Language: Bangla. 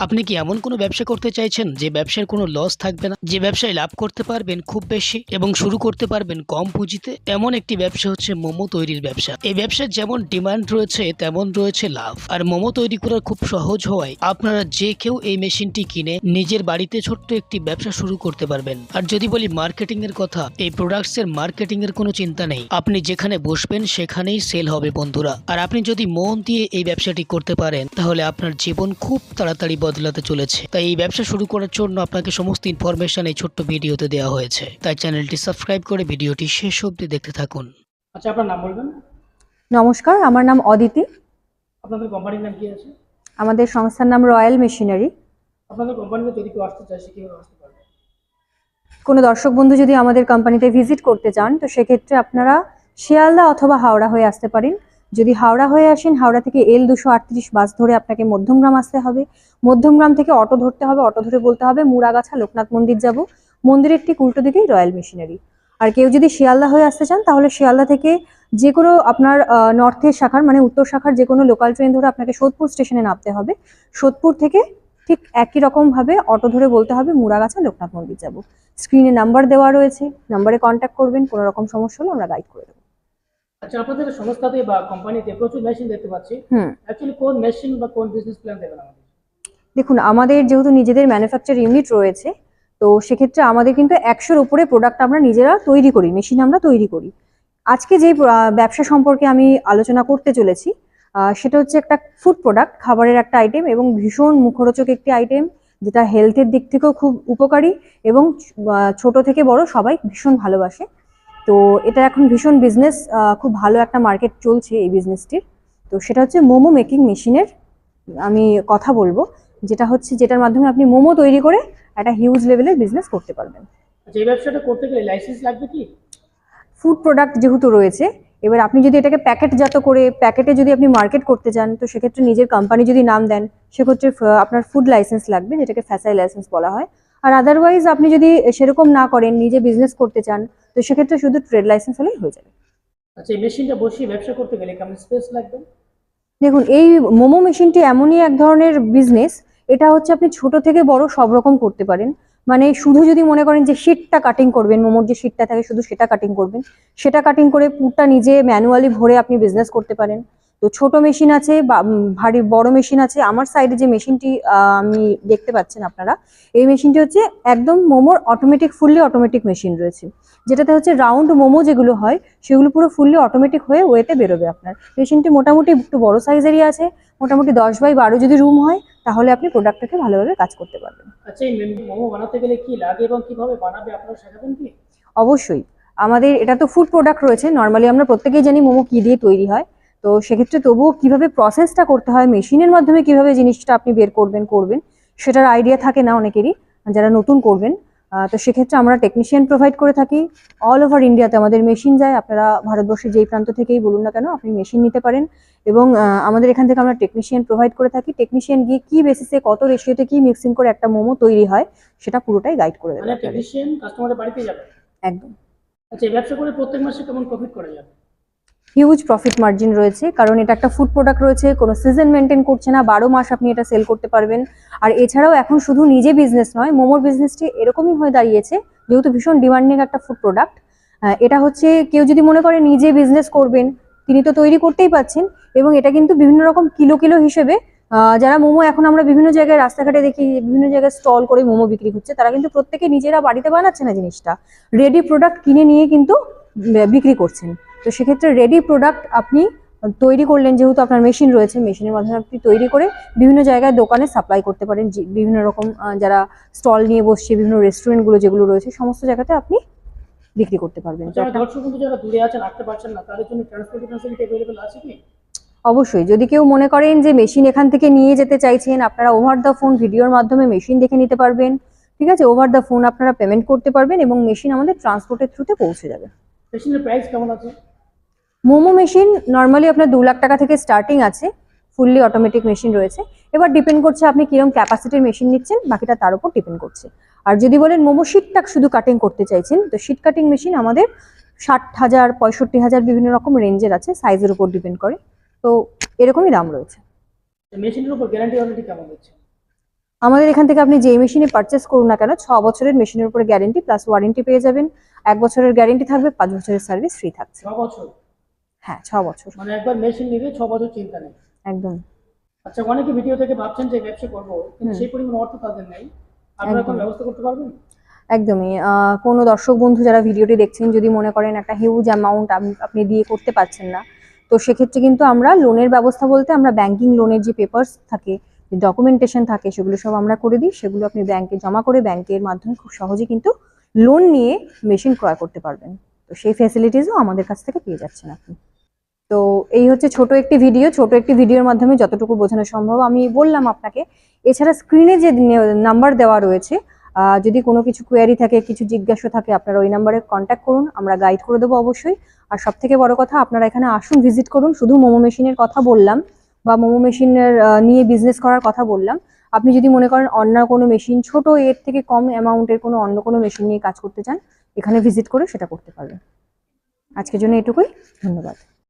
আপনি কি এমন কোনো ব্যবসা করতে চাইছেন যে ব্যবসার কোনো লস থাকবে না, যে ব্যবসায় লাভ করতে পারবেন খুব বেশি এবং শুরু করতে পারবেন কম পুঁজিতে? এমন একটি ব্যবসা হচ্ছে মোমো তৈরির ব্যবসা। এই ব্যবসার যেমন ডিমান্ড রয়েছে তেমন রয়েছে লাভ। আর মোমো তৈরি করা খুব সহজ হওয়ায় আপনারা যে কেউ এই মেশিনটি কিনে নিজের বাড়িতে ছোট্ট একটি ব্যবসা শুরু করতে পারবেন। আর যদি বলি মার্কেটিং এর কথা, এই প্রোডাক্টস এর মার্কেটিং এর কোনো চিন্তা নেই। আপনি যেখানে বসবেন সেখানেই সেল হবে বন্ধুরা। আর আপনি যদি মন দিয়ে এই ব্যবসাটি করতে পারেন তাহলে আপনার জীবন খুব তাড়াতাড়ি বদলাতে চলেছে। তাই এই ব্যবসা শুরু করার জন্য আপনাকে সমস্ত ইনফরমেশন এই ছোট্ট ভিডিওতে দেওয়া হয়েছে। তাই চ্যানেলটি সাবস্ক্রাইব করে ভিডিওটি শেষ অবধি দেখতে থাকুন। আচ্ছা, আপনার নাম বলবেন? নমস্কার, আমার নাম অদিতি। আপনাদের কোম্পানির নাম কি আছে? আমাদের সংস্থার নাম রয়্যাল মেশিনারি। আপনাদের কোম্পানিতে যদি কেউ আসতে চায় সে কিভাবে আসতে পারবে? কোনো দর্শক বন্ধু যদি আমাদের কোম্পানিতে ভিজিট করতে চান তো সেক্ষেত্রে আপনারা শিয়ালদা অথবা হাওড়া হয়ে আসতে পারেন। যদি হাওড়া হয়ে আসেন, হাওড়া থেকে L238 বাস ধরে আপনাকে মধ্যমগ্রাম আসতে হবে। মধ্যমগ্রাম থেকে অটো ধরতে হবে, অটো ধরে বলতে হবে মুড়াগাছা লোকনাথ মন্দির যাব। মন্দিরের ঠিক উল্টো দিকেই রয়্যাল মেশিনারি। আর কেউ যদি শিয়ালদা হয়ে আসতে চান তাহলে শিয়ালদা থেকে যে কোনো আপনার নর্থের শাখার মানে উত্তর শাখার যে কোনো লোকাল ট্রেন ধরে আপনাকে সোদপুর স্টেশনে নামতে হবে। সোদপুর থেকে ঠিক একই রকমভাবে অটো ধরে বলতে হবে মুড়াগাছা লোকনাথ মন্দির যাব। স্ক্রিনে নাম্বার দেওয়া রয়েছে, নাম্বারে কন্ট্যাক্ট করবেন, কোনো রকম সমস্যা হলে আমরা গাইড করে দেবো। আচ্ছা, আপনাদের সংস্থাতে বা কোম্পানিতে প্রচুর মেশিন দেখতে পাচ্ছি। অ্যাকচুয়ালি কোন মেশিন বা কোন বিজনেস প্ল্যান দেবেন আমাদের? দেখুন, আমাদের যেহেতু নিজেদের ম্যানুফ্যাকচার ইউনিট রয়েছে তো সেক্ষেত্রে আমাদের কিন্তু 100-র উপরে প্রোডাক্ট আমরা নিজেরা তৈরি করি, মেশিন আমরা তৈরি করি। আজকে যে ব্যবসা সম্পর্কে আমি আলোচনা করতে চলেছি সেটা হচ্ছে একটা ফুড প্রোডাক্ট, খাবারের একটা আইটেম এবং ভীষণ মুখরোচক একটি আইটেম, যেটা হেলথের দিক থেকেও খুব উপকারী এবং ছোট থেকে বড় সবাই ভীষণ ভালোবাসে। তো এটা এখন ভীষণ বিজনেস, খুব ভালো একটা মার্কেট চলছে এই বিজনেসটির। তো সেটা হচ্ছে মোমো মেকিং মেশিনের আমি কথা বলবো, যেটার মাধ্যমে আপনি মোমো তৈরি করে একটা হিউজ লেভেলের বিজনেস করতে পারবেন। আচ্ছা, এই ব্যবসাটা করতে গেলে লাইসেন্স লাগবে কি? ফুড প্রোডাক্ট যেহেতু রয়েছে, এবার আপনি যদি এটাকে প্যাকেটজাত করে প্যাকেটে যদি আপনি মার্কেট করতে চান তো সেক্ষেত্রে নিজের কোম্পানি যদি নাম দেন সেক্ষেত্রে আপনার ফুড লাইসেন্স লাগবে, যেটাকে ফ্যাসাই লাইসেন্স বলা হয়। আর আদারওয়াইজ আপনি যদি সেরকম না করেন, নিজে বিজনেস করতে চান তো সেক্ষেত্রে শুধু ট্রেড লাইসেন্স হলেই হয়ে যাবে। আচ্ছা, এই মেশিনটা বসিয়ে ব্যবসা করতে গেলে কেমন স্পেস লাগবে? দেখুন, এই মোমো মেশিনটি এমনই এক ধরনের বিজনেস, এটা হচ্ছে আপনি ছোট থেকে বড় সব রকম করতে পারেন। মানে শুধু যদি মনে করেন যে শীটটা কাটিং করবেন, মোমোর যে শীটটা থাকে শুধু সেটা কাটিং করবেন, সেটা কাটিং করে পুরটা নিজে ম্যানুয়ালি ভরে আপনি বিজনেস করতে পারেন। তো ছোট মেশিন আছে বা ভারী বড় মেশিন আছে। আমার সাইডে যে মেশিনটি আমি দেখতে পাচ্ছেন আপনারা, এই মেশিনটি হচ্ছে একদম মোমোর অটোমেটিক, ফুললি অটোমেটিক মেশিন রয়েছে, যেটাতে হচ্ছে রাউন্ড মোমো যেগুলো হয় সেগুলো পুরো ফুললি অটোমেটিক হয়ে ওয়েতে বেরোবে। আপনার মেশিনটি মোটামুটি একটু বড় সাইজেরই আছে, মোটামুটি 10x12 যদি রুম হয় তাহলে আপনি প্রোডাক্টটাকে ভালোভাবে কাজ করতে পারবেন। আচ্ছা, এই মোমো বানাতে গেলে কি লাগে এবং কিভাবে বানাবে আপনারা শেখাবেন কি? অবশ্যই, আমাদের এটা তো ফুড প্রোডাক্ট রয়েছে, নর্মালি আমরা প্রত্যেকেই জানি মোমো কি দিয়ে তৈরি হয়। তো সেক্ষেত্রে তবুও কিভাবে প্রসেসটা করতে হয়, মেশিনের মাধ্যমে কিভাবে জিনিসটা আপনি বের করবেন সেটার আইডিয়া থাকে না অনেকেরই, যারা নতুন করবেন। তো সেক্ষেত্রে আমরা টেকনিশিয়ান প্রোভাইড করে থাকি। অল ওভার ইন্ডিয়াতে আমাদের মেশিন যায়, আপনারা ভারতবর্ষের যেই প্রান্ত থেকেই বলুন না কেন আপনি মেশিন নিতে পারেন। এবং আমাদের এখান থেকে আমরা টেকনিশিয়ান প্রোভাইড করে থাকি। টেকনিশিয়ান গিয়ে কি বেসিসে কত রেশিওতে কি মিক্সিং করে একটা মোমো তৈরি হয় সেটা পুরোটাই গাইড করে দেবে। মানে টেকনিশিয়ান কাস্টমারের বাড়িতে যাবে? একদম। আচ্ছা, এই ব্যবসা করে প্রত্যেক মাসে কেমন প্রফিট করা যাবে? হিউজ প্রফিট মার্জিন রয়েছে, কারণ এটা একটা ফুড প্রোডাক্ট রয়েছে, কোনো সিজন মেনটেন করছে না, 12 মাস আপনি এটা সেল করতে পারবেন। আর এছাড়াও এখন শুধু নিজে বিজনেস নয়, মোমোর বিজনেসটি এরকমই হয়ে দাঁড়িয়েছে, যেহেতু ভীষণ ডিমান্ডিং একটা ফুড প্রোডাক্ট। এটা হচ্ছে কেউ যদি মনে করে নিজে বিজনেস করবেন, তিনি তো তৈরি করতেই পাচ্ছেন। এবং এটা কিন্তু বিভিন্ন রকম কিলো কিলো হিসেবে যারা মোমো এখন আমরা বিভিন্ন জায়গায় রাস্তাঘাটে দেখি, বিভিন্ন জায়গায় স্টল করে মোমো বিক্রি হচ্ছে, তারা কিন্তু প্রত্যেকে নিজেরা বাড়িতে বানাচ্ছে না জিনিসটা, রেডি প্রোডাক্ট কিনে নিয়ে কিন্তু বিক্রি করছেন। তো সেক্ষেত্রে রেডি প্রোডাক্ট আপনি তৈরি করলেন, যেহেতু আপনার মেশিন রয়েছে, মেশিনের মাধ্যমে আপনি তৈরি করে বিভিন্ন জায়গায় দোকানে সাপ্লাই করতে পারেন। বিভিন্ন রকম যারা স্টল নিয়ে বসছে, বিভিন্ন রেস্টুরেন্টগুলো যেগুলো রয়েছে সমস্ত জায়গাতে আপনি বিক্রি করতে পারবেন। দর্শক বন্ধু যারা দূরে আছেন, আসতে পারছেন না, তাদের জন্য ট্রান্সপোর্টেশন ফ্যাসিলিটি अवेलेबल আছে কি? অবশ্যই, যদি কেউ মনে করেন যে মেশিন এখান থেকে নিয়ে যেতে চাইছেন, আপনারা ওভার দ্য ফোন ভিডিওর মাধ্যমে মেশিন দেখে নিতে পারবেন। ঠিক আছে, ওভার দ্য ফোন আপনারা পেমেন্ট করতে পারবেন এবং মেশিন আমাদের ট্রান্সপোর্টের থ্রুতে পৌঁছে যাবে। মেশিনের প্রাইস কেমন আছে? মোমো মেশিন নর্মালি আপনার 2 লাখ টাকা থেকে স্টার্টিং আছে, ফুললি অটোমেটিক মেশিন রয়েছে। এবার ডিপেন্ড করছে আপনি কিরকম ক্যাপাসিটির মেশিন নিচ্ছেন, বাকিটা তার উপর ডিপেন্ড করছে। আর যদি বলেন মোমো শিটটা শুধু কাটিং করতে চাইছেন তো শিট কাটিং মেশিন আমাদের 60,000 65,000 বিভিন্ন রকম রেঞ্জের আছে, সাইজের উপর ডিপেন্ড করে। তো এরকমই দাম রয়েছে। মেশিনের উপর গ্যারান্টি ওয়ারেন্টি কেমন দিচ্ছে? আমাদের এখান থেকে আপনি যে মেশিনে পারচেস করুন না কেন 6 বছরের মেশিনের উপরে গ্যারেন্টি প্লাস ওয়ারেন্টি পেয়ে যাবেন। 1 বছরের গ্যারেন্টি থাকবে, 5 বছরের সার্ভিস ফ্রি থাকছে। 6 বছর? হ্যাঁ 6 বছর, মানে একবার মেশিন নিলে 6 বছর চিন্তা নেই। একদম আচ্ছা, অনেকে ভিডিও থেকে ভাবছেন যে ব্যবসা করবো, কিন্তু সেই পরিমাণ অর্থ তাদের নেই, আপনারা কোনো একদম। ব্যবস্থা করতে পারবেন? একদমই। কোনো দর্শক বন্ধু যারা ভিডিওটি দেখছেন যদি মনে করেন একটা হিউজ অ্যামাউন্ট আপনি দিয়ে করতে পারছেন না, তো সেক্ষেত্রে কিন্তু আমরা লোনের ব্যবস্থা বলতে আমরা ব্যাংকিং লোনের যে পেপারস থাকে, যে ডকুমেন্টেশন থাকে, সেগুলো সব আমরা করে দিই। সেগুলো আপনি ব্যাংকে জমা করে ব্যাংকের মাধ্যমে খুব সহজে কিন্তু লোন নিয়ে মেশিন ক্রয় করতে পারবেন। তো সেই ফ্যাসিলিটিসও আমাদের কাছ থেকে পেয়ে যাচ্ছেন আপনি। তো এই হচ্ছে ছোট একটি ভিডিওর মাধ্যমে যতটুকু বোঝানো সম্ভব আমি বললাম আপনাকে। এছাড়া স্ক্রিনে যে নাম্বার দেওয়া রয়েছে, যদি কোনো কিছু কোয়ারি থাকে, কিছু জিজ্ঞাসা থাকে, আপনারা ওই নাম্বারে কন্ট্যাক্ট করুন, আমরা গাইড করে দেবো অবশ্যই। আর সব থেকে বড় কথা, আপনারা এখানে আসুন, ভিজিট করুন। শুধু মোমো মেশিনের কথা বললাম বা মোমো মেশিনের নিয়ে বিজনেস করার কথা বললাম, আপনি যদি মনে করেন অন্য কোনো মেশিন, ছোট এর থেকে কম অ্যামাউন্টের কোনো অন্য কোনো মেশিন নিয়ে কাজ করতে চান, এখানে ভিজিট করে সেটা করতে পারবেন। আজকের জন্য এটুকুই, ধন্যবাদ।